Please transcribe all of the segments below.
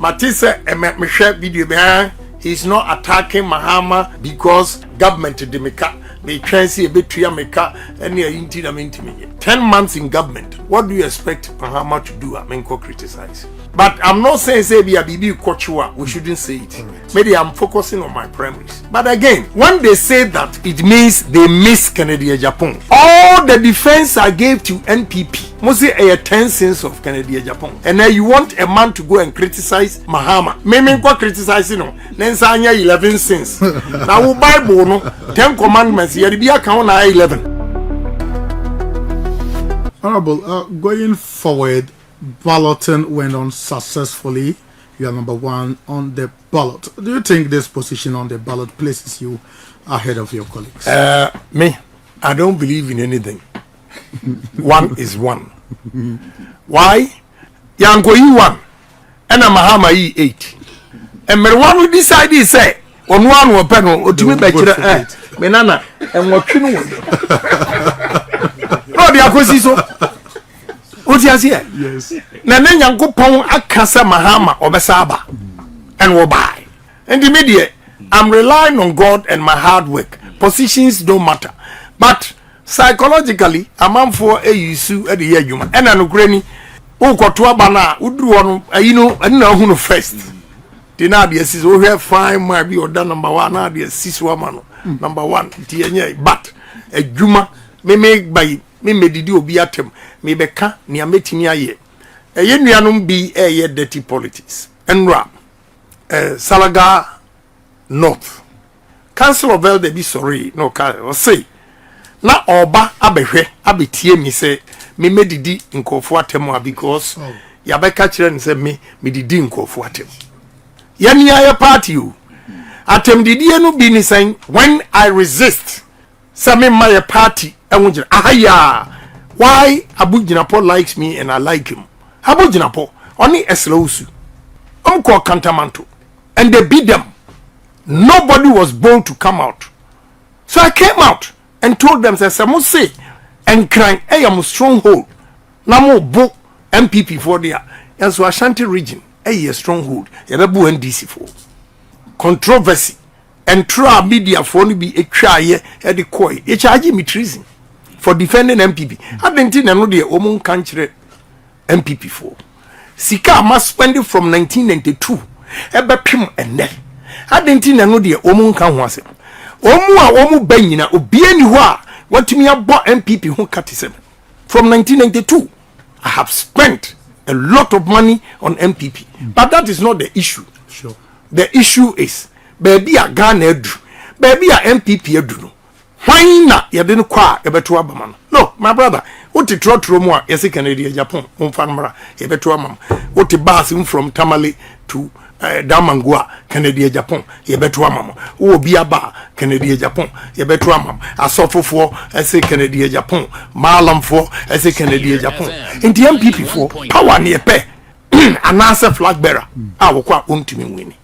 Matisse me share video behind. He's not attacking Mahama because government de meka. Me try see a bit meka any inti na me 10 months in government. What do you expect Mahama to do? I mean, criticize. But I'm not saying say be a bibi kochua. We shouldn't say it. Maybe I'm focusing on my primaries. But again, when they say that, it means they miss Kennedy Agyapong. All the defense I gave to NPP, mostly a 10 cents of Kennedy Agyapong, and now you want a man to go and criticize Mahama. Maybe go criticizing no. Then say 11 cents. Now Bible no 10 commandments. You be account 11. Honorable, going forward, balloting went on successfully. You are number 1 on the ballot. Do you think this position on the ballot places you ahead of your colleagues? Me, I don't believe in anything. One is one. Why? Yanko you 1, and Mahama yi 8. And me one who decide say on one or panel or to me back menana and what you know. No, the acquisition. What you say? Yes. Na nyanko pon akasa Mahama obesaba and will buy. And the media, I'm relying on God and my hard work. Positions don't matter. But psychologically, a man for a issue at the year human. And an Ukraine, who got to a banana, would do one, you know, and know who first. The Nadia says, oh, have fine, might be or done number 1, Nadia, 6 woman, number 1, TNA. But a Juma may make by me medido be at him, me beka, near meeting ye. A yenum be a ye dirty politics. And rap, Salaga North. Council of Elder be sorry, no, or say. Na oba abehwe abetie mi say me medidi nkofo atemu because ya beka kire ne say me didi nkofo atemu yani aye party o atem didi enu bi ni say when I resist say me my party enwujira ahaya why Abuginapo likes me and I like him. Abuginapo oni eslausu ko kantamanto and they beat them. Nobody was bold to come out, so I came out and told them, "Say, say, and crying, I am a stronghold. Now book NPP for there, and so Ashanti region, a stronghold. Yababu NDC for controversy and try media for only be a try at the koi. It charge me treason for defending NPP. I didn't know the Omon country NPP for. Sika must spend it from 1992. Ebe pim and net. I didn't know the Omon can was it. Omu benyina obieni ho a watimi abo NPP ho 37 from 1992. I have spent a lot of money on NPP, but that is not the issue. Sure. The issue is baby a Ghana edu, baby a NPP edu no. Why na ye de no kwa e beto abama no? No, my brother, what the trotro mo a yesi Canada Japan umfanmara e beto amam. What the bus from Tamale to Damangua, Canada Japan, ye beto amam. O biaba Canada Japan, ye beto amam. Asofo for say Canada Japan, Malam for say Canada Japan. In the MPP for power near pe anasa flag bearer. I will kwa untimi wini.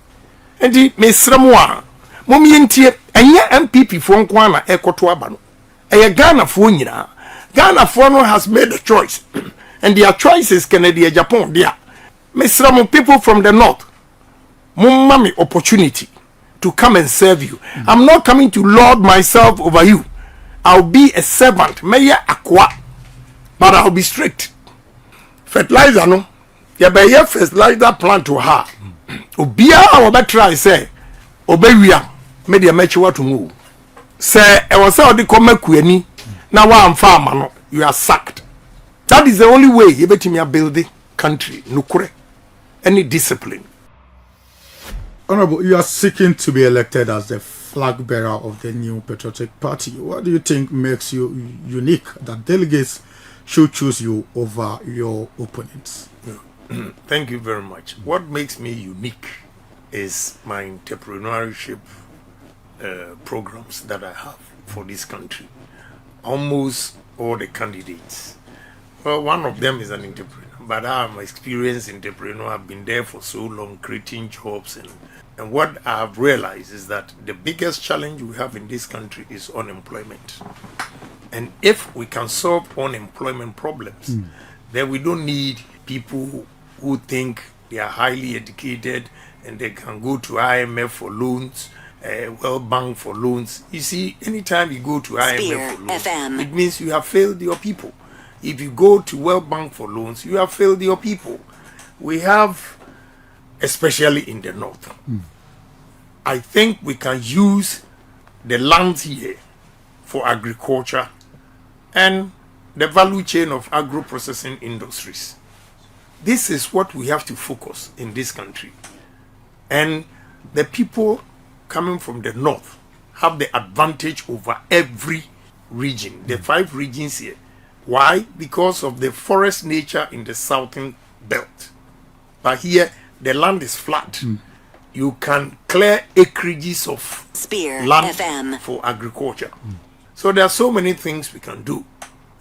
And the mesramoa Mommy entie enye MPP for nkwana ekoto aba no. Eye Ghana for nyina. Ghana for no has made a choice. And their choice is Canada Japan there. Mesramo people from the north. Mumma me opportunity to come and serve you. I'm not coming to lord myself over you. I'll be a servant. Mayor akwa. But I'll be strict. Fertilizer no. Ya be ye fertilizer plant to her. Obia oba try say obewia me de mechi what to move. Say e was say odi komaku ani na wa amfa ama no you are sacked. That is the only way you betimi build the country nukure any discipline. Honorable, you are seeking to be elected as the flag bearer of the new patriotic party. What do you think makes you unique that delegates should choose you over your opponents? Thank you very much. What makes me unique is my entrepreneurship programs that I have for this country. Almost all the candidates. Well, one of them is an entrepreneur, but I'm an experienced entrepreneur. I've been there for so long, creating jobs. And what I've realized is that the biggest challenge we have in this country is unemployment. And if we can solve unemployment problems, then we don't need people who think they are highly educated, and they can go to IMF for loans, World Bank for loans. You see, anytime you go to IMF for loans, FM. it means you have failed your people. If you go to World Bank for loans, you have failed your people. We have, especially in the north, I think we can use the land here for agriculture and the value chain of agro-processing industries. This is what we have to focus in this country. And the people coming from the north have the advantage over every region, the 5 regions here. Why? Because of the forest nature in the southern belt. But here, the land is flat. You can clear acreages of Spear land FM. for agriculture. So there are so many things we can do.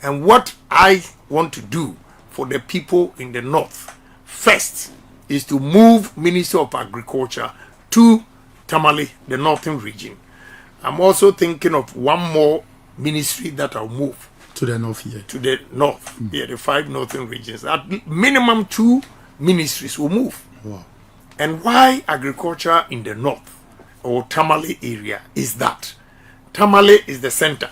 And what I want to do for the people in the north first is to move Ministry of Agriculture to Tamale, the northern region. I'm also thinking of one more ministry that I'll move To the north here. to the north. Yeah, the 5 northern regions. At minimum 2 ministries will move. Wow. And why agriculture in the north or Tamale area is that Tamale is the center.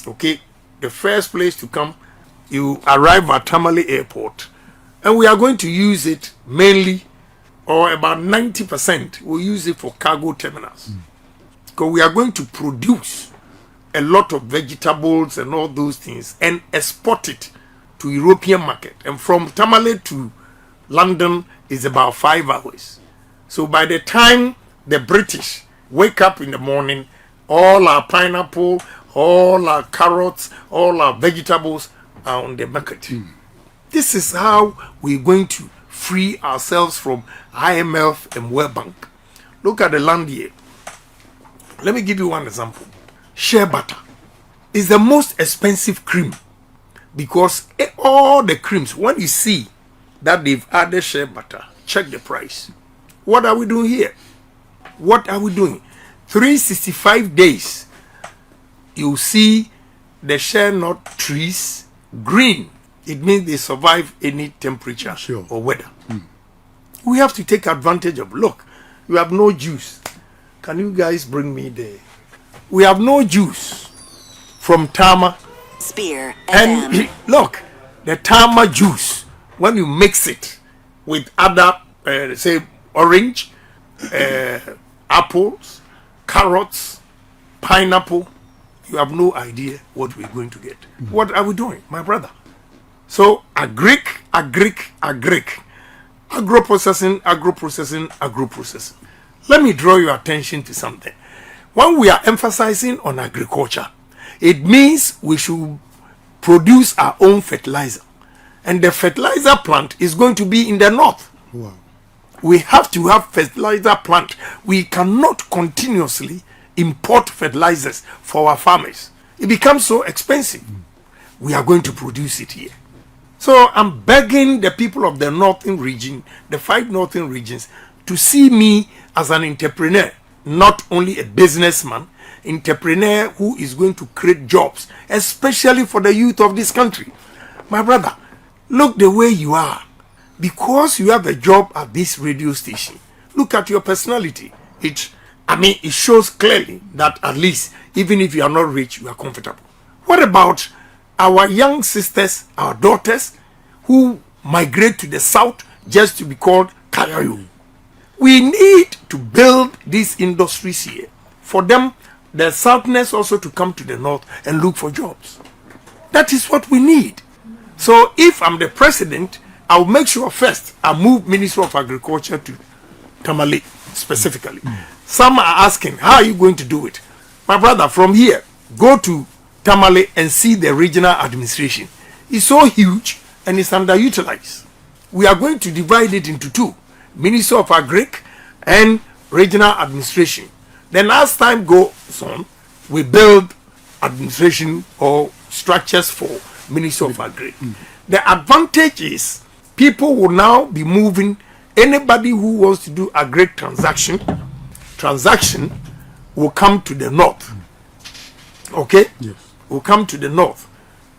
Okay, the first place to come, you arrive at Tamale Airport, and we are going to use it mainly, or about 90%, we'll use it for cargo terminals. Because we are going to produce a lot of vegetables and all those things and export it to European market. And from Tamale to London is about 5 hours. So by the time the British wake up in the morning, all our pineapple, all our carrots, all our vegetables are on the market. This is how we're going to free ourselves from IMF and World Bank. Look at the land here. Let me give you one example. Shea butter is the most expensive cream because all the creams, when you see that they've added shea butter, check the price. What are we doing here? What are we doing? 365 days, you see the shea nut trees green. It means they survive any temperature Sure. or weather. We have to take advantage of. Look, we have no juice. Can you guys bring me the? We have no juice from Tama. Spear And FM. look, the Tama juice, when you mix it with other, say, orange, apples, carrots, pineapple, you have no idea what we're going to get. What are we doing, my brother? So, agric, agro-processing. Let me draw your attention to something. When we are emphasizing on agriculture, it means we should produce our own fertilizer. And the fertilizer plant is going to be in the north. Wow. We have to have fertilizer plant. We cannot continuously import fertilizers for our farmers. It becomes so expensive. We are going to produce it here. So I'm begging the people of the northern region, the 5 northern regions, to see me as an entrepreneur, not only a businessman, entrepreneur who is going to create jobs, especially for the youth of this country. My brother, look the way you are. Because you have a job at this radio station, look at your personality. It shows clearly that at least, even if you are not rich, you are comfortable. What about our young sisters, our daughters, who migrate to the south just to be called Kayayo? We need to build these industries here. For them, the Southerners also to come to the north and look for jobs. That is what we need. So if I'm the president, I'll make sure first I move Ministry of Agriculture to Tamale specifically. Some are asking, how are you going to do it? My brother, from here, go to Tamale and see the regional administration. It's so huge and it's underutilized. We are going to divide it into 2. Ministry of Agric and regional administration. Then as time goes on, we build administration or structures for Ministry of Agric. The advantage is people will now be moving. Anybody who wants to do agric transaction will come to the north. Okay? Yes. Will come to the north.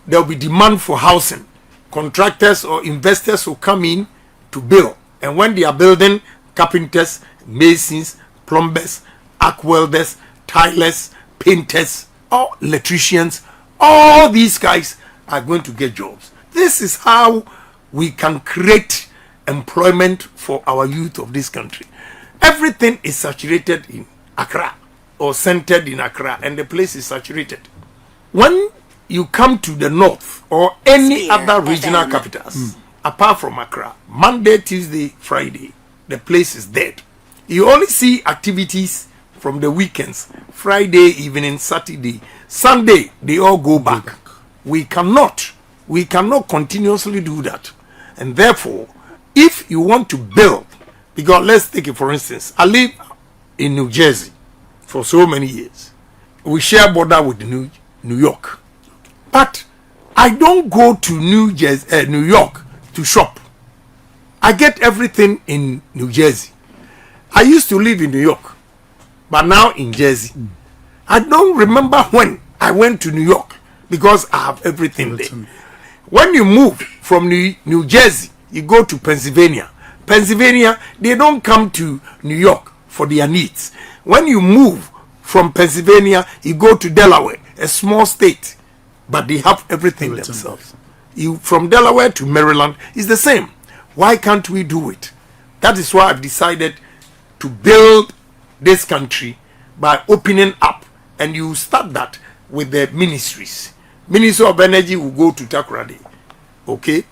There will be demand for housing. Contractors or investors will come in to build And when they are building, carpenters, masons, plumbers, arc welders, tilers, painters, or electricians, all these guys are going to get jobs. This is how we can create employment for our youth of this country. Everything is saturated in Accra or centered in Accra, and the place is saturated. When you come to the north or any other regional capitals, apart from Accra, Monday, Tuesday, Friday, the place is dead. You only see activities from the weekends, Friday evening, Saturday, Sunday, they all go back. We cannot continuously do that. And therefore, if you want to build, because let's take it for instance, I live in New Jersey for so many years. We share border with New York. But I don't go to New York to shop. I get everything in New Jersey. I used to live in New York, but now in Jersey. I don't remember when I went to New York because I have everything there. When you move from New Jersey, you go to Pennsylvania. Pennsylvania, they don't come to New York for their needs. When you move from Pennsylvania, you go to Delaware, a small state, but they have everything themselves. You from Delaware to Maryland is the same. Why can't we do it? That is why I've decided to build this country by opening up, and you start that with the ministries. Ministry of Energy will go to Takoradi, okay?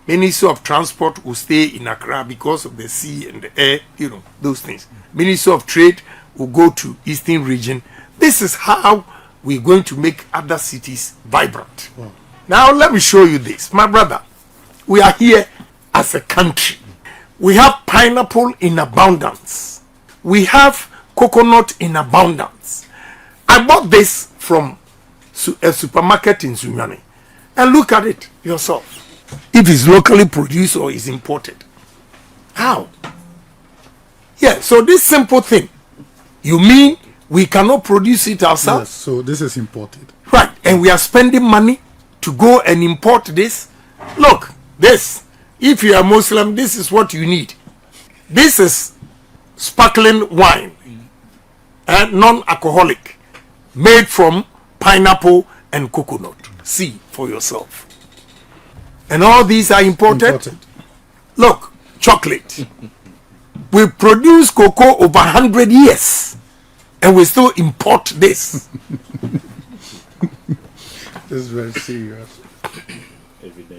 Ministry of Transport will stay in Accra because of the sea and the air, those things. Ministry of Trade will go to Eastern Region. This is how we're going to make other cities vibrant. Wow. Now let me show you this. My brother, we are here as a country. We have pineapple in abundance. We have coconut in abundance. I bought this from a supermarket in Sunyani. And look at it yourself. If it's locally produced or is imported. How? Yeah, so this simple thing. You mean we cannot produce it ourselves? Yes, so this is imported. Right, and we are spending money to go and import this. Look, this. If you are Muslim, this is what you need. This is sparkling wine, and non-alcoholic, made from pineapple and coconut. See for yourself. And all these are imported. Look, chocolate. We produce cocoa over 100 years, and we still import this. This is very serious.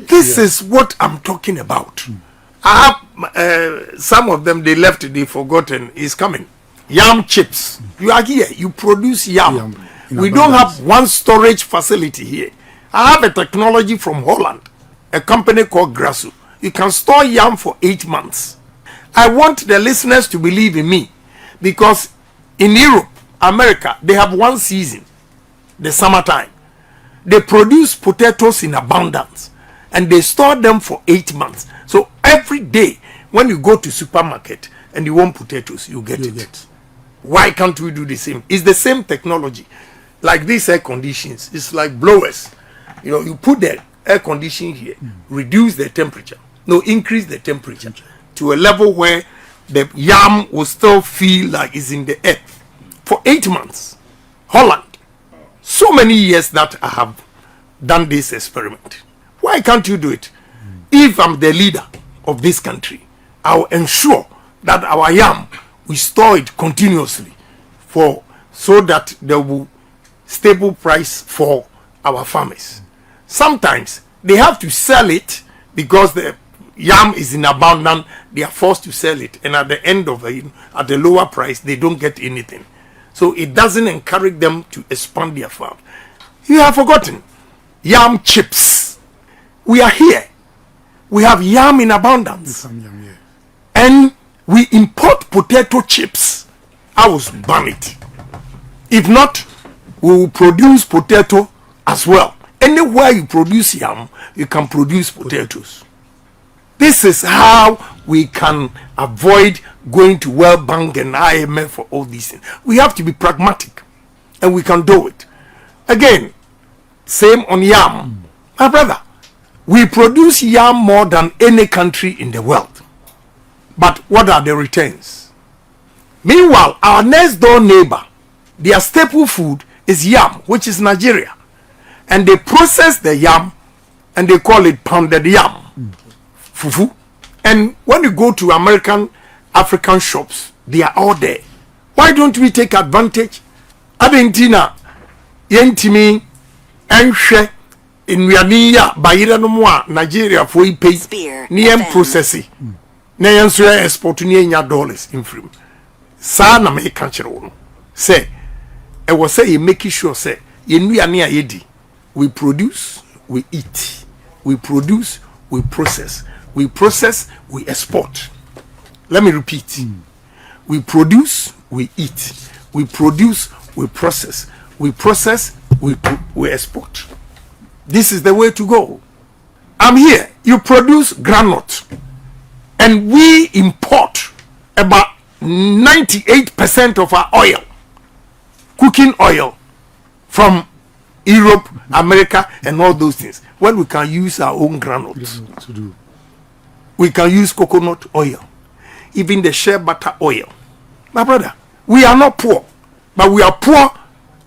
This is what I'm talking about. I have some of them, they left, they forgotten. Is coming. Yam chips. You are here. You produce yam. We don't have one storage facility here. I have a technology from Holland, a company called Grasso. You can store yam for 8 months. I want the listeners to believe in me, because in Europe, America, they have one season, the summertime. They produce potatoes in abundance, and they store them for 8 months. So every day when you go to supermarket and you want potatoes, you get it. Why can't we do the same? It's the same technology. Like these air conditions, it's like blowers. You put the air condition here, reduce the temperature, increase the temperature to a level where the yam will still feel like it's in the earth for 8 months. Holland. So many years that I have done this experiment. Why can't you do it? If I'm the leader of this country, I will ensure that our yam, we store it continuously so that there will stable price for our farmers. Sometimes they have to sell it because the yam is in abundance. They are forced to sell it, and at the end of it, at the lower price, they don't get anything. So it doesn't encourage them to expand their farm. You have forgotten yam chips. We are here. We have yam in abundance, and we import potato chips. I will ban it. If not, we will produce potato as well. Anywhere you produce yam, you can produce potatoes. This is how we can avoid going to World Bank and IMF for all these things. We have to be pragmatic, and we can do it. Again, same on yam. My brother, we produce yam more than any country in the world. But what are the returns? Meanwhile, our next door neighbor, their staple food is yam, which is Nigeria. And they process the yam and they call it pounded yam. Fufu. And when you go to American, African shops, they are all there. Why don't we take advantage? Adentina, yentimi, enhwe, inuyaniya, bayira no mwa, Nigeria for pay, niyem processi. Na yenso ya export niya dollars in free. Sa na me kanchire wono. Say, e was say you make sure say, yenuyaniya yedi. We produce, we eat. We produce, we process. We process, we export. Let me repeat. We produce, we eat. We produce, we process. We process, we export. This is the way to go. I'm here. You produce granite. And we import about 98% of our oil, cooking oil, from Europe, America, and all those things. When we can use our own granules. We can use coconut oil, even the shea butter oil. My brother, we are not poor, but we are poor.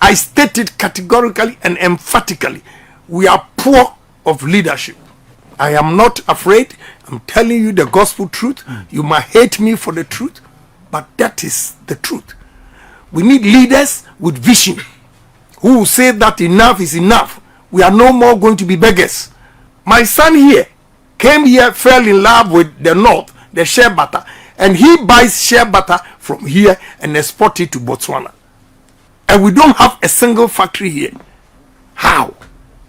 I state it categorically and emphatically. We are poor of leadership. I am not afraid. I'm telling you the gospel truth. You might hate me for the truth, but that is the truth. We need leaders with vision who will say that enough is enough. We are no more going to be beggars. My son here came here, fell in love with the North, the shea butter, and he buys shea butter from here and exports it to Botswana. And we don't have a single factory here. How?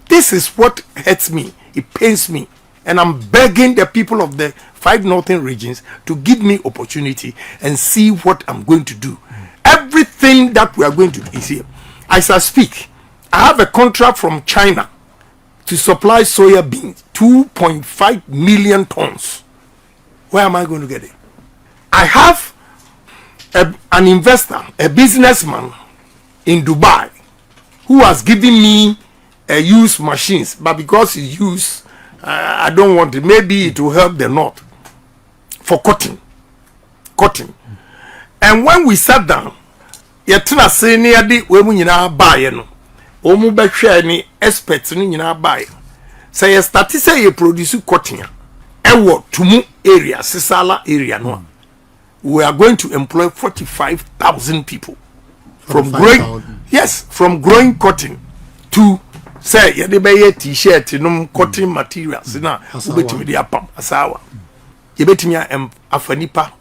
This is what hurts me. It pains me. And I'm begging the people of the 5 northern regions to give me opportunity and see what I'm going to do. Everything that we are going to do is here. As I speak, I have a contract from China to supply soya beans, 2.5 million tons. Where am I going to get it? I have an investor, a businessman in Dubai, who has given me used machines, but because he used, I don't want it. Maybe it will help the North for cotton. And when we sat down, yetna se ne ade we mu nyina baaye no omu behwe ni experts ni nyina baaye say you start say you produce cotton ewo tumu area sisala area no we are going to employ 45,000 people from growing cotton to say you dey buy t-shirt no cotton materials na ubetimi dey apam asawa you betimi afanipa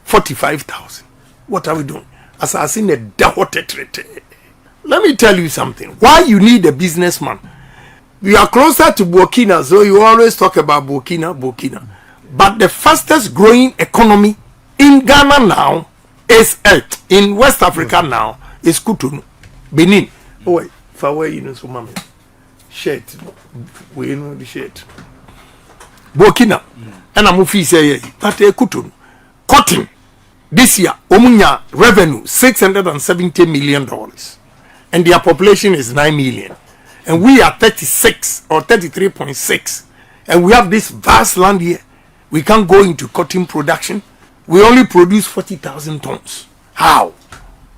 45,000. What are we doing? Assassin a dahotetrete. Let me tell you something. Why you need a businessman? We are closer to Burkina, so you always talk about Burkina. But the fastest growing economy in Ghana now is in West Africa now is Cotonou, Benin. Oh wait, for where you know so mama. Shirt. We know the shirt. Burkina. And I'm say but Cotonou. Cotton. This year, Omunya revenue $670 million, and their population is 9 million, and we are 36 or 33.6, and we have this vast land here. We can't go into cotton production. We only produce 40,000 tons. How,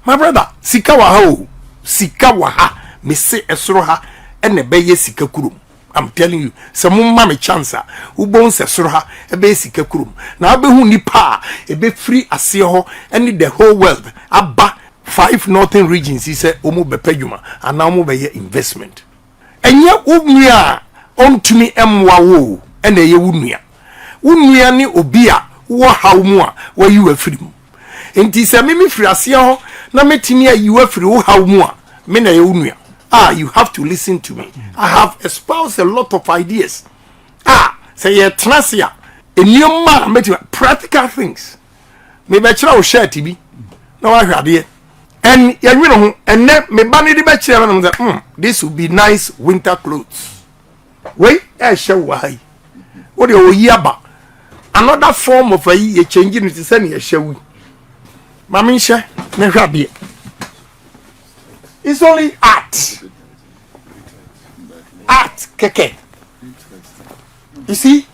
my brother? Sikawaha, sikawaha, me say esroha, and a beye sikakurum. I'm telling you, some mama chancer who bones a surha a basic kurum. Now be who nipa a be free asio and the whole world. Abba 5 northern regions, he said, Omo bepejuma, and now move a investment. And yet, Umia on to me emwa and a yewunia. Umia ni obia, wa how more where you were free. And tis a mimi free asio, na metinia you were free, how more, mena yewunia. You have to listen to me. I have espoused a lot of ideas. Say a trasia, a new man, practical things. Maybe I will share TV. No, I had it. And you know, and then me banny the bachelor and that this would be nice winter clothes. Wait, I shall why. What do you yaba? Another form of a changing it is any shall we? Mamisha, never be. It's only art. Art, keke. You see?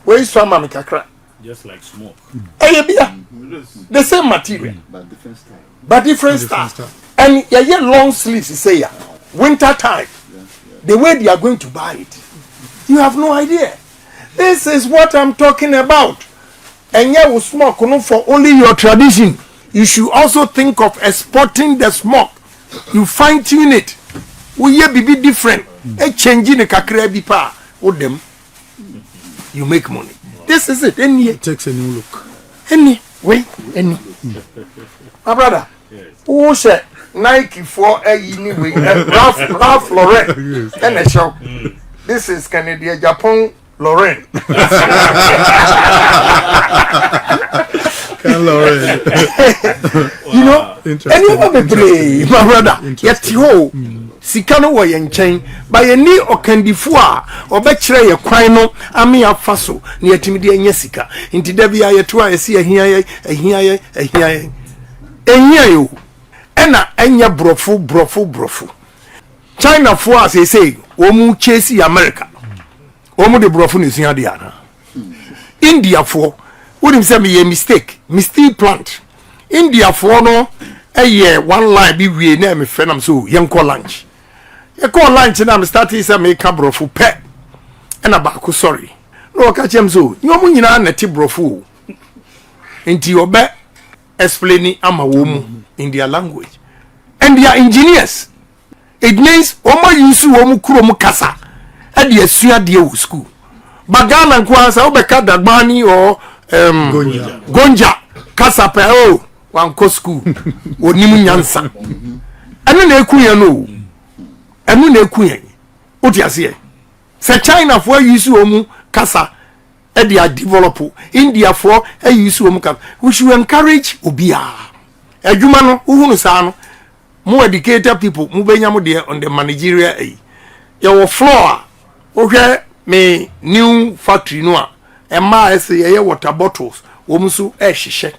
Where is from Mamikakra? Just like smoke. The same material. But different style. But different style. And yeah, long sleeves, you say, winter time. The way they are going to buy it, you have no idea. This is what I'm talking about. And yeah, we smoke for only your tradition. You should also think of exporting the smoke. You fine tune it. We be different. Changing the kakre bipa with them. You make money. This is it. It takes a new look. Any. My brother. Who said Nike for a anyway? Ralph Lauren. And a show. This is Canadian Agyapong Lauren. You know, anyone play, my brother. Yet ho, Sikano wa yenchen, by a knee or candy foie, or betray a quino, amia faso, near Timidia Yesica, into Debbie I see a here, you. Ena enya brofu. China for as they say, Omu chase America. Omu de brofu is in Adiana. India for. Wouldn't say me a mistake plant. India for no a year one line be we name me friend so young call lunch. You call lunch and I'm starting to make a brofu pet and a baku sorry. No catch him so you mean you are neti brofu into your bet explaining I'm a woman in their language. And they are engineers. It means Oma yusu omu kuromu kasa at the Suya deal school. Bagana and Kwanza Obeka Dagbani or Gonja Kasape oh one co school or Nimu Yansa. And then they kuya no. And then they kuya. What you say? Say China for yusu omu kasa at the develop India for a yusu omu kasa. We should encourage Ubia. A Jumano who sano more educated people mubenya there on the managerial your floor. Okay, me new factory no. And my say water bottles, womusu shishe.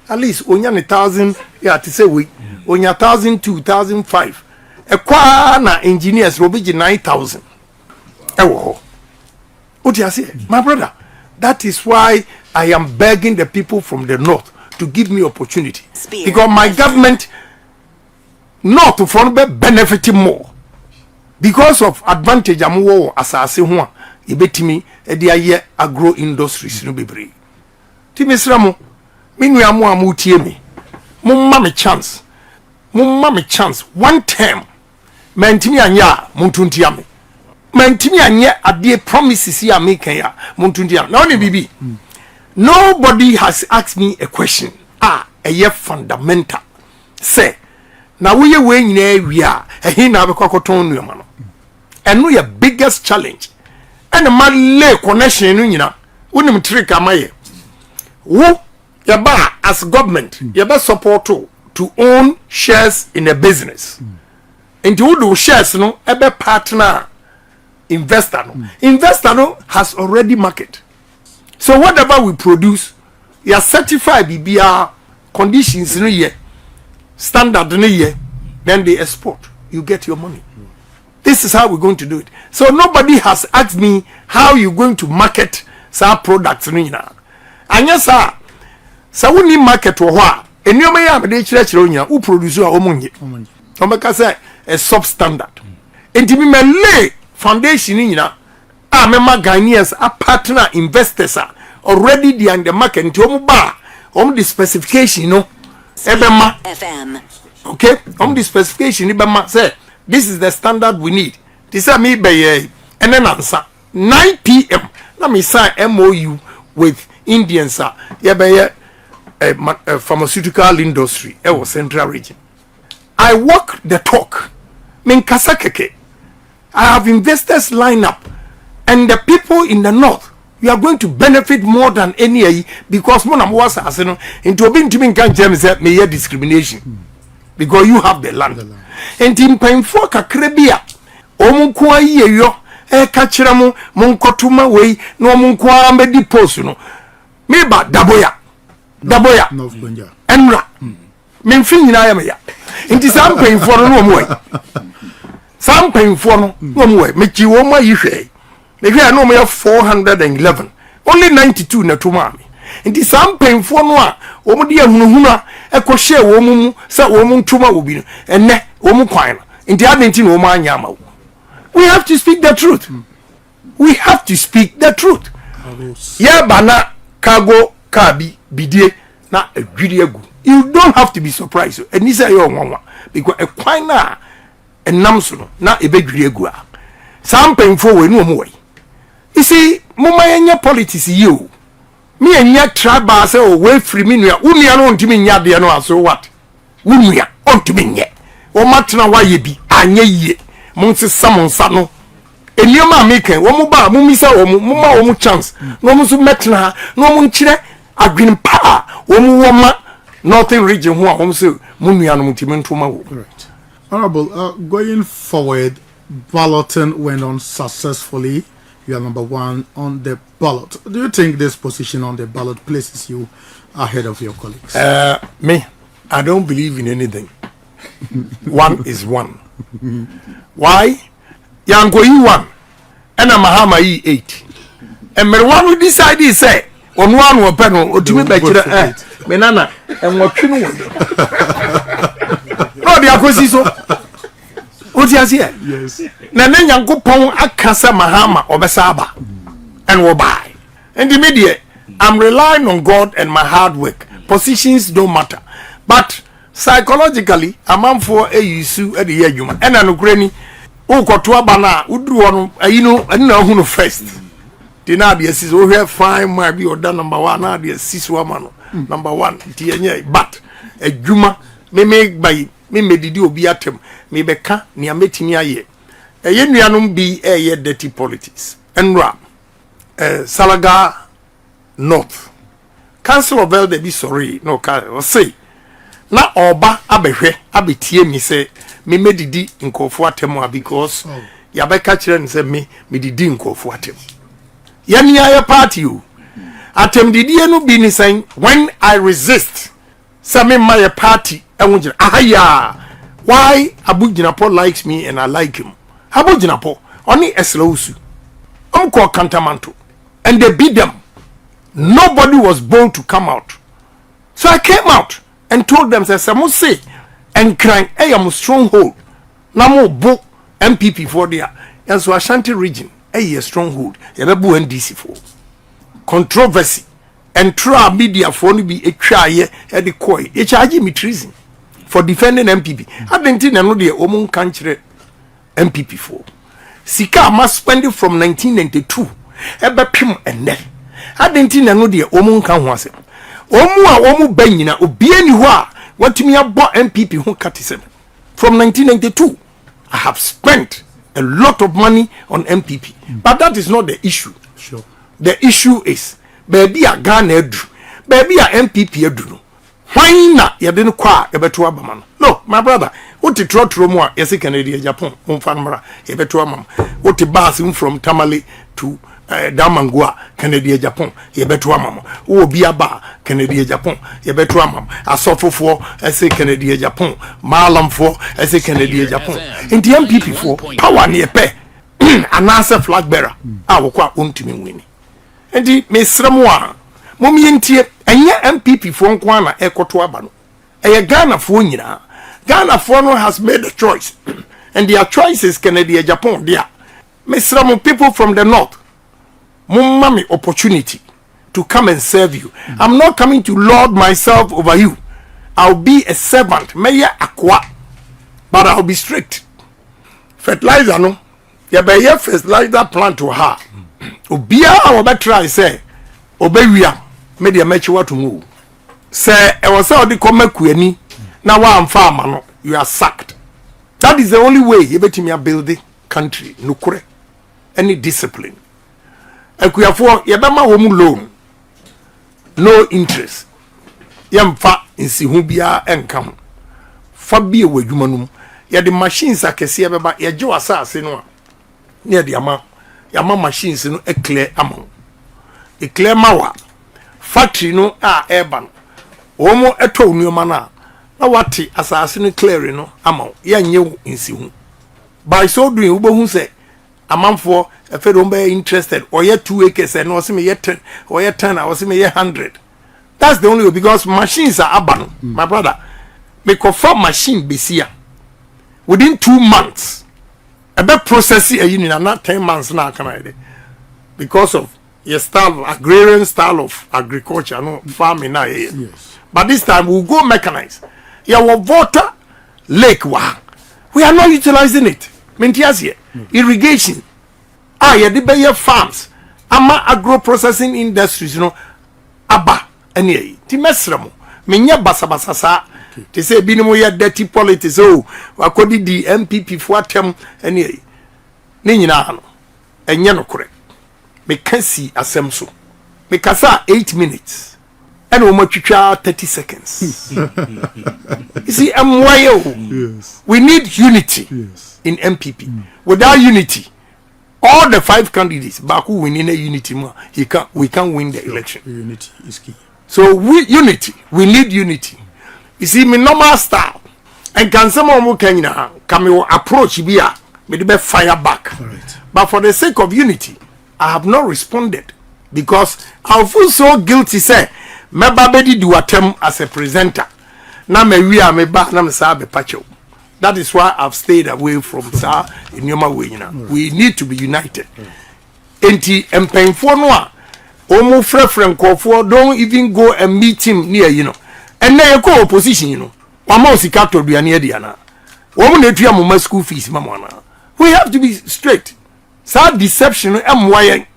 At least onya 1,000, yeah, to say we onya 1,000, 2,005. A na engineers will be 9,000. What you say, my brother? That is why I am begging the people from the north to give me opportunity. Because my government north from benefiting more. Because of advantage I'm war as I say one. Ibetimi edia agro industries no bebre timisramo minu amu amutie me mumma me chance one term mentimi anya muntuntia me mentimi anya ade promises ya me kan ya muntuntia na oni bibi nobody has asked me a question a fundamental say na we nyina awia ehin na be kwakoton nuama no eno your biggest challenge. And the man lay connection in you wouldn't trick amaye. Who yaba as government yaba support to own shares in a business. And you do shares no ebe partner investor no. Investor no has already market. So whatever we produce, you are certified BBR conditions in a year, standard in a year, then they export. You get your money. This is how we're going to do it. So nobody has asked me how you're going to market some products. And yes, sir. So we need market or what? And you may have a church who produce your own. Say a substandard. And to be my lay foundation in member Ghanaians are partner investors are already there in the market. And to bar the specification, FM. Okay, the specification, say. This is the standard we need. This is me by and then answer 9 p.m. Let me sign MOU with Indians. Pharmaceutical industry. Central region. I walk the talk. Min kasakeke. I have investors line up, and the people in the north. You are going to benefit more than any because monam was into being to me can James may discrimination because you have the land. And in painful kakrebia omukwa yeyo kachira mu munkotuma we no munkwa ambedi post no me ba daboya North Gonja enra me mfi nyina ya me ya nti sam painful no mo we sam painful no mo we me chi wo ma yihwe me hwe no mo ya 411 only 92 na to ma me nti sam penfo no a omo de ahunuhuna ekɔhye wo mu sɛ wo mu ntoma obi no enne wo mu kwan no nti adenti no wo anya ma wo. We have to speak the truth. We have to speak the truth. Yeah, bana cargo kabi bidie na adwiri agu. You don't have to be surprised. And this is your one because a kwan na enam so no na ebedwiri agu a. Sam penfo we no mo. You see, mama yenya politics you. Me enya tribal say o we free me nua. Wo nua no ntimi nya de no aso what? Wo nua ontimi nye. O matena wa ye bi anya yie. Mo se samonsa no. Enioma make wo mo ba mo misa wo mo ma wo mo chance. No mo so metena no mo nkyire adwene pa wo mo wo ma northern region ho a wo se mo nua no ntimi ntoma wo. Right. Honorable, going forward, balloting went on successfully. You are number 1 on the ballot. Do you think this position on the ballot places you ahead of your colleagues? Me, I don't believe in anything. One is one. Why? Yanko you 1, and a Mahama 8. And me one who decide say on one or panel or to me back menana and what you know. No, the acquisition. What you say? Yes. Na yanko pon akasa Mahama obesaba and will buy. And the media, I'm relying on God and my hard work. Positions don't matter. But psychologically, a man for a issue at the year human. And an Ukraine, who got to a banana, would do one, you know, and know who first. The Nadia says, oh, here fine, might be or done number 1, Nadia, 6 woman, number 1, but a Juma may make by me medidio be at him, me beka, near meeting ye. A yenum be a ye dirty politics. And Ram, Salaga North. Council of Elder be sorry, no car or say. Na oba abehwe abetie mi say me medidi nkofo atemo because ya be ka kire nse me didi nkofo atem ya ni aye party o atem didi no bi ni sen when I resist say me my party enwujira ahaya why Abuginapo likes me and I like him. Abuginapo oni eslausu ko kantamanto and they beat them. Nobody was bold to come out, so I came out and told them, say, and crying, I am a stronghold. Namo book NPP for there. And so Ashanti region, a stronghold. Yabu NDC for controversy and try media for to be a try at the koi. A charge me treason for defending NPP. I didn't know the Omon country NPP for. Sika must spend it from 1992. Eba pim and net. I didn't know the Omon can was it. Omu benyina obieni ho a watimi abo NPP ho katisem from 1992. I have spent a lot of money on NPP, but that is not the issue. Sure. The issue is baby a Ghana edu, baby a NPP edu. Why na ye de no kwa ye beto abama no? No, my brother, what the trotro mo a yesi Canada Japan umfanmara ye beto amam. What the bus from Tamale to Damangua, Canada, Japan, ye better mamma. Oh, be a bar, Canada, Japan, ye better mamma. A suffer for, I say Canada, Japan, Malam for, I say Canada, Japan. In the MPP for, power near pay, an answer flag bearer, I will quite ultimate winning. And the Miss Ramoa, Mommy and Tier, and ye MPP for Kwana, Echo to Abano. A Ghana for Nina. Ghana for has made a choice, and their choice is Canada, Japan, dear. Miss Ramo people from the north. Mommy opportunity to come and serve you. I'm not coming to lord myself over you. I'll be a servant, mayor aqua, but I'll be strict. Fertilizer no, ya be ye fertilizer plant to her. Obia our better say, obewia, me dey match what to move. Say, I was say the come kuani, na wa am farmer no, you are sacked. That is the only way you betimi build the country, nukure, any discipline. Ekuyafo yebema wo mu loan no interest yemfa nsihu bia enka ho fa bia wadwuma no ye de machines akese yebeba ye je wasase no a ne de ama yama machines no clear ama e clear mawa factory no a eba no wo mo eto nuoma na wate asase no clear no ama ye nye nsihu by so doing wo bohu say a man for a federal be interested, or yet 2 acres, and was me yet 10, or yet 10, I was me yet 100. That's the only way, because machines are abandoned, my brother. Me confirm machine be here within 2 months. A bit processing a union and not 10 months now, can I? Because of your style, agrarian style of agriculture, no farming now. Yes. But this time we'll go mechanize. Your water lake, we are not utilizing it. Mentias irrigation. Yeah, the Bayer farms. Ama agro processing industries, Abba, any. Timesramo. Menya basabasasa. They say, Binimo ya dirty politics. Oh, wakodi di NPP for tem, any. Ninina, and yano correct. Me can see a semso. Me kasa 8 minutes. And we much 30 seconds. You see, Yes. we need unity in MPP. Without unity, all the 5 candidates, Baku winning a unity, we can't win the election. Unity is key. So we need unity. You see, me normal style, and can someone who can approach me be fire back. Right. But for the sake of unity, I have not responded because I feel so guilty. Say, me babedi do attempt as a presenter. Na me we are me ba na me sa be pacho. That is why I've stayed away from sa in Yoma way. We need to be united. Enti empenfo no a omo frefren kofo don't even go and meet him near and na e ko opposition wama osika to duane dia na womo na etua mo school fees mamana. We have to be straight. Sa deception emwaye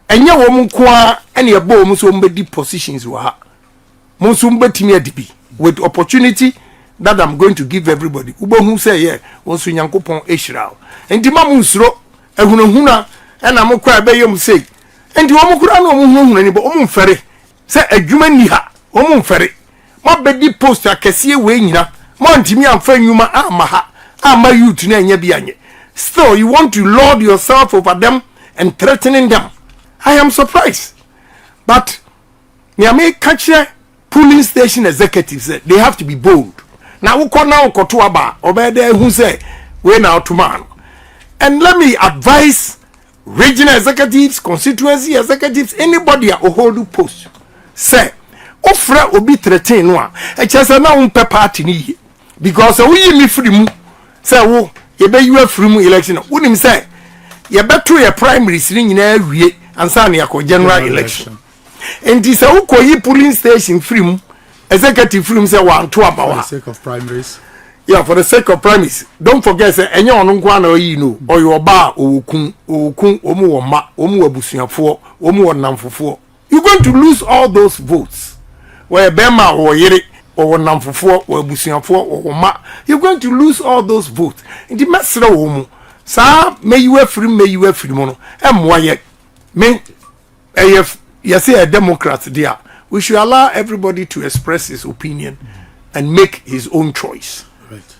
enye womo ko a ene e bo mo so mbedi positions wa ha. Mo so mbetimi adibi with opportunity that I'm going to give everybody. Ubo hu say yeah, won so nyankopon ehira. Enti mamu nsuro ehunahuna ena mo kwa be yom say. Enti wo mo kura no mo hunahuna ni bo mo mfere. Say adwuma ni ha, wo mo mfere. Mo bedi post akese we nyina. Mo ntimi amfa nwuma ama ha. Ama youth na enya bi anye. Still you want to lord yourself over them and threatening them. I am surprised. But me catch polling station executives, they have to be bold. Now we call now to aba obede who say we now to man. And let me advise regional executives, constituency executives, anybody who hold post. Say, offer obi threaten no e chese na unpe party ni because we me free mu say wo ye be you free mu election wonim say ye beto ye primaries ni nyina awie ansa na yakọ general election. And this polling station free executive free say one to about for the sake of primaries. Yeah, for the sake of primaries. Don't forget say enye onu kwa na oyi no or your bar okun omu wo ma omu abusuafo omu wonamfofo. You're going to lose all those votes. Where bema or yere or wonamfofo or abusuafo or ma, you're going to lose all those votes. In the mesra omu sa may you free mono emwaye me yes, a Democrat there. We should allow everybody to express his opinion and make his own choice. Right.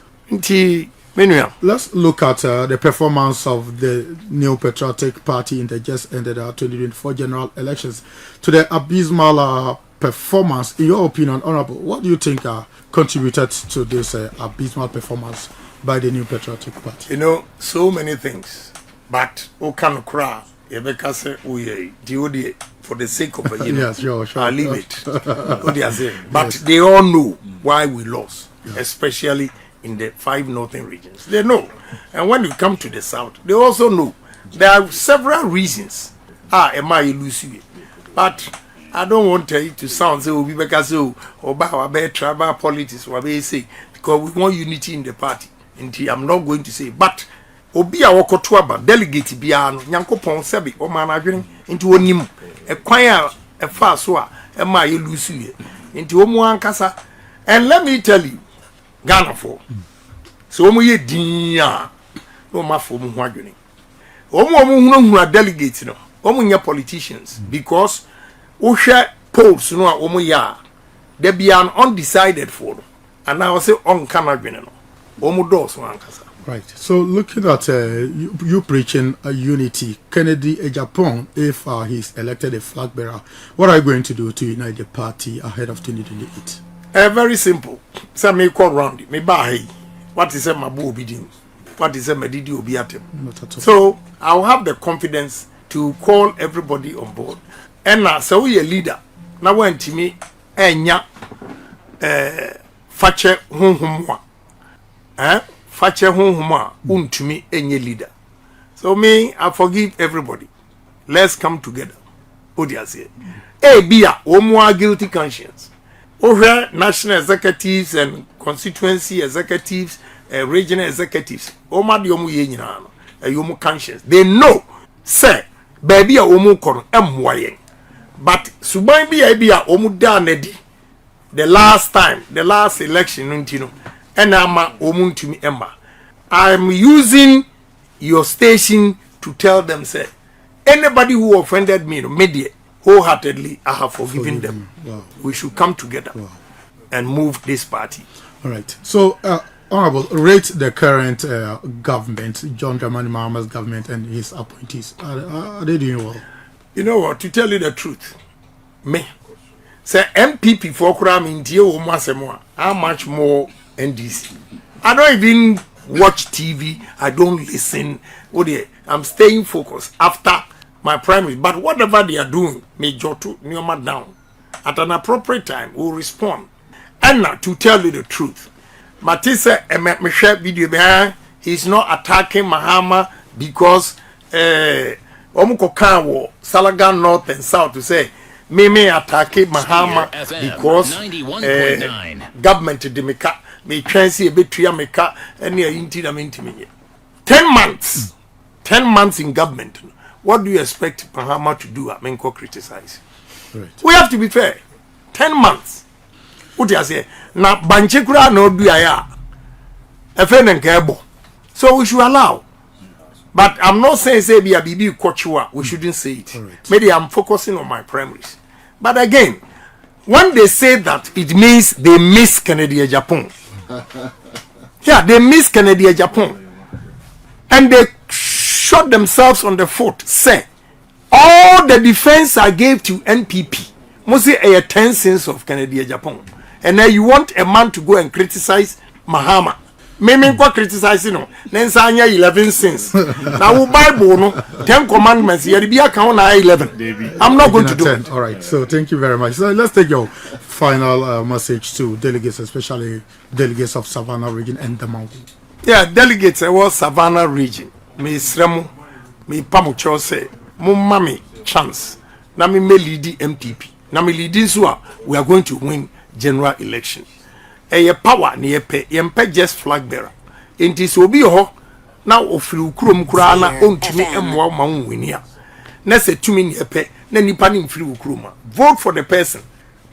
Let's look at the performance of the New Patriotic Party in the just ended 2024 general elections. To the abysmal performance, in your opinion, Honorable, what do you think contributed to this abysmal performance by the New Patriotic Party? So many things, but who can cry? For the sake of a yes, sure. I'll leave it. But they all know why we lost, especially in the 5 northern regions. They know. And when you come to the south, they also know. There are several reasons. Am I elusive? But I don't want it to sound so because about tribal politics, because we want unity in the party. And I'm not going to say, but obi a wokoto aba delegate bia no nyankopon sebe o ma na adwene nti wonim ekwan a fa so a e ma ye lusu ye nti wo mu ankasa. And let me tell you, Ghana for so wo mu ye din a no ma fo mu ho adwene wo mu hunu delegate no wo mu nya politicians because wo hwe polls no a wo mu ya there be an undecided for and now say on kan adwene no wo mu do so ankasa. Right. So looking at you preaching a unity, Kennedy Agyapong, if he's elected a flag bearer, what are you going to do to unite the party ahead of 2028? Very simple. Say me call round me buy. What is my boo bidding? what is a medidi obiatem. Not at all. So I'll have the confidence to call everybody on board. And now, so we a leader. Now when to me, enya fache honhumwa. Fache honhumwa untumi enye leader. So me, I forgive everybody. Let's come together. Odiase. Bia, omwa guilty conscience. Over national executives and constituency executives, regional executives. Oma di omu ye nyina no. Yomu conscience. They know, say, baby a omu kono emwaye. But suban bia omu da nedi. The last election nuntino. Enama omu ntumi emma. I'm using your station to tell them, say, anybody who offended me, media, wholeheartedly, I have forgiven them. Wow. We should come together and move this party. All right. So, Honorable, rate the current government, John Dramani Mahama's government and his appointees. Are they doing well? You know what? To tell you the truth, me, say NPP for Kura how much more NDC? I don't even watch TV. I don't listen. I'm staying focused after my primary. But whatever they are doing, may jotu nyoma down. At an appropriate time, we'll respond. And now, to tell you the truth, Matisse video, he's not attacking Mahama because Omukokan Salagan North and South to say me attacking Mahama because government demeka me transi a bit meka and near intimate 10 months 10 months in government. What do you expect Mahama to do? Menko criticize. Right. We have to be fair. 10 months. What do you say? Na banchekura no do ya. So we should allow. But I'm not saying say be a bibi kochua. We shouldn't say it. Right. Maybe I'm focusing on my primaries. But again, when they say that, it means they miss Canada Japan. Yeah, they miss Canada Japan. And they shot themselves on the foot. Say, all the defense I gave to NPP, mostly a 10 cents of Canada Japan. And then you want a man to go and criticize Mahama. Maybe criticizing no. Then say 11 cents. Now Bible no 10 commandments. You be account 11. I'm not going to do it. All right. So thank you very much. So let's take your final message to delegates, especially delegates of Savannah region and the mountain. Yeah, delegates was Savannah region. Me sremu, me pamucho say, mumma chance. Na me lead MPP. Na me lead so we are going to win general election. Eye power ni yempe just flag bearer. Enti so obi ho na ofiri ukurom kura na ontumi emwa ma nwini a. Na se tumi ni yepe na nipa ni mfiri ukurom a. Vote for the person.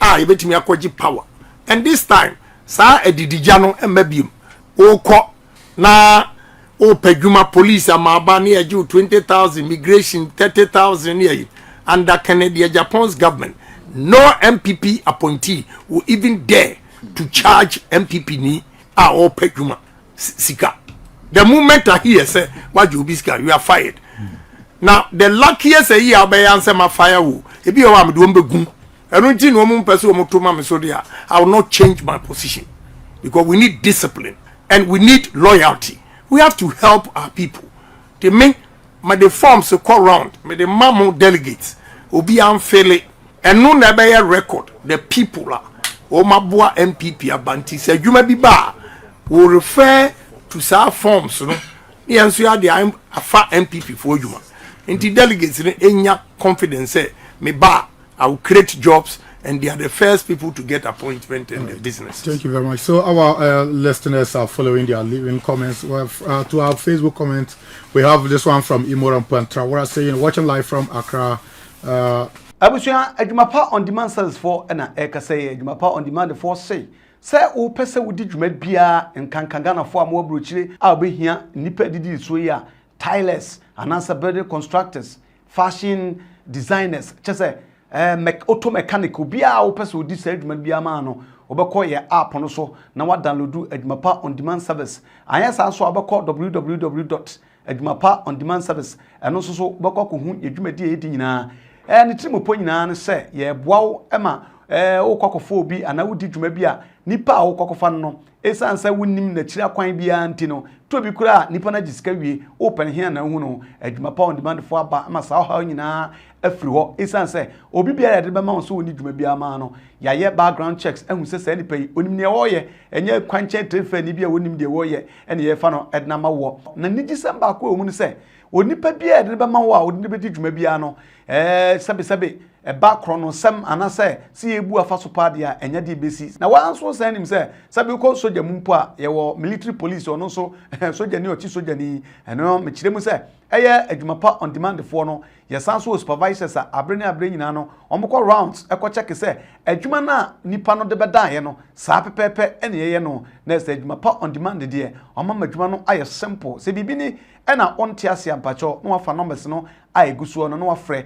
Yebetumi akoji power. And this time sa edidija no embabiem. Okọ na opedwuma police amaba na eju 20,000 immigration 30,000 near under Canada Japan's government. No MPP appointee will even dare to charge MPP ni or peduma sika. The moment I hear say what you be sika, you are fired. Now the luckiest a year by answer my fire woo. If you are doing begun, I don't think one person I will not change my position because we need discipline and we need loyalty. We have to help our people. They make the forms so call round, the mamu delegates will be unfairly and no never record the people are. Omabua MPP abanti say you may be bar will refer to some forms no the answer the afa MPP for you and the delegates enya confidence say me bar I will create jobs and they are the first people to get appointment in the business. Thank you very much. So our listeners are following their leaving comments. We have, to our Facebook comments, we have this one from Imoran Pantrawara saying watching live from Accra. Abusua adwumapa on demand service for na eka say adwumapa on demand for say o pese wo di dwuma bia nkankanga for am wabrochire a obehia nipa didi so ya tilers anansa building constructors fashion designers chese auto mechanic bia o pese wo di say dwuma bia ma no obekọ ye app no so na wa download adwumapa on demand service ayesa so obekọ www.adwumapa-on-demand-service eno so obekọ ko hu adwuma di edi nyina ni trimo po nyina ne se ye boawo ema wo kwakofo obi ana wodi dwuma bi a nipa a wokɔkɔfa no esan sɛ wonim na kyira kwan bia nti no to bi kura nipa na gisika wie open here na hu no adwuma pa on demand fo aba ama saa ha nyina afiri hɔ esan sɛ obi bia yɛde bɛma wo so woni dwuma bia ma no yɛayɛ background checks ehu sɛ sɛ nipa yi onim ne wɔyɛ ɛnyɛ kwankyɛn trefa ni bia wonim de wɔyɛ ɛne yɛfa no ɛdena ma wɔ na nigi sɛ ba ko mu no sɛ onipa bia yɛde bɛma wo a wodi bɛdi dwuma bia no sɛbe eba krono sem anase si ebu afa so pa dia enya de besi na wanso san nim se sabe ko soja mumpo a ye wo military police ono so soja ni ochi soja ni eno me kire mu se eye adwuma pa on demand for no ye san so supervisors a abre nyina no omko rounds eko check se adwuma na nipa no de beda ye no saa pepepe ene ye no na se adwuma pa on demand de omama adwuma no aye simple se bibi ni ena onte ase ampacho no wafa numbers no aye gusuo no no wafrɛ